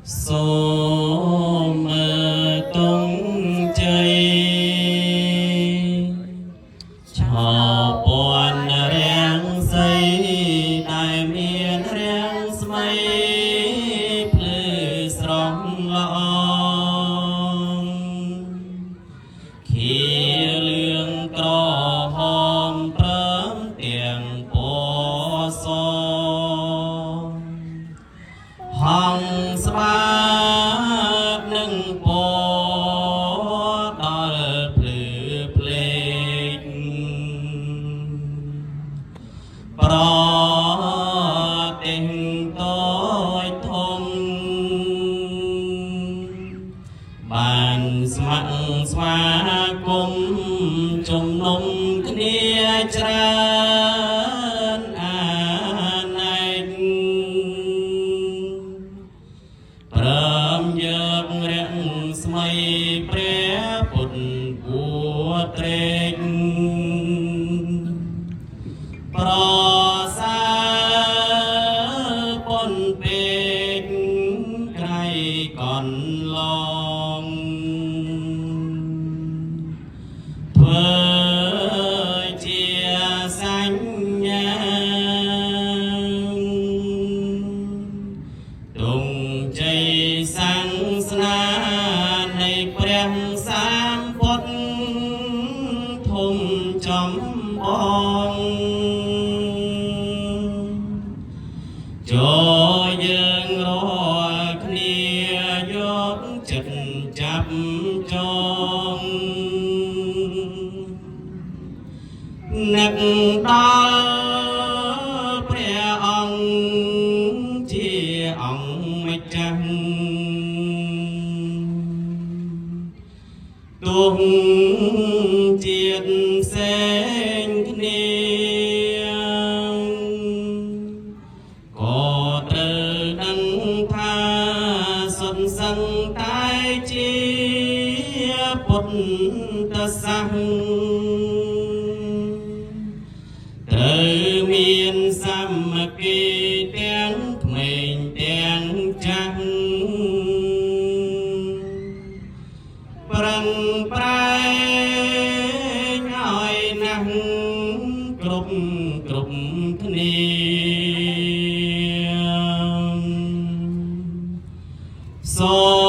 សូមតុងជ័យឆោពន់រាំងសីដែលមានរាំងស្មៃភ្លឺស្រស់ល្អខៀលឿងក្រហមព្រមទាំងពណ៌សហង្សស្វានឹងពណ៌ដល់ភ្លឺភ្លេចប្រទេសតូចធំបានស្ម័គ្រស្វាគមន៍ជំនុំគ្នាច្រើនអាណែកព្រមយករាំងស្មៃព្រះពុទ្ធគួត្រេកប្រសាពនពេកក្រៃកនឡងធ្វើជាសញ្ញាទងជ័យសាសនានៃព្រះសម្ពុទ្ធធំចំបងចូលយើងរាល់គ្នាយកចិត្តចាប់ចងនឹកដល់ព្រះអង្គជាអង្គម្ចាស់ទុំជាតិផ្សេងគ្នាក៏ត្រូវដឹងថាសុទ្ធសឹងតែជាពុទ្ធសាសនាត្រូវមានសាមគ្គីទាំងក្មេងទាំងចាស់ប្រឹងប្រែងឲ្យណាស់គ្រប់គ្នាសូ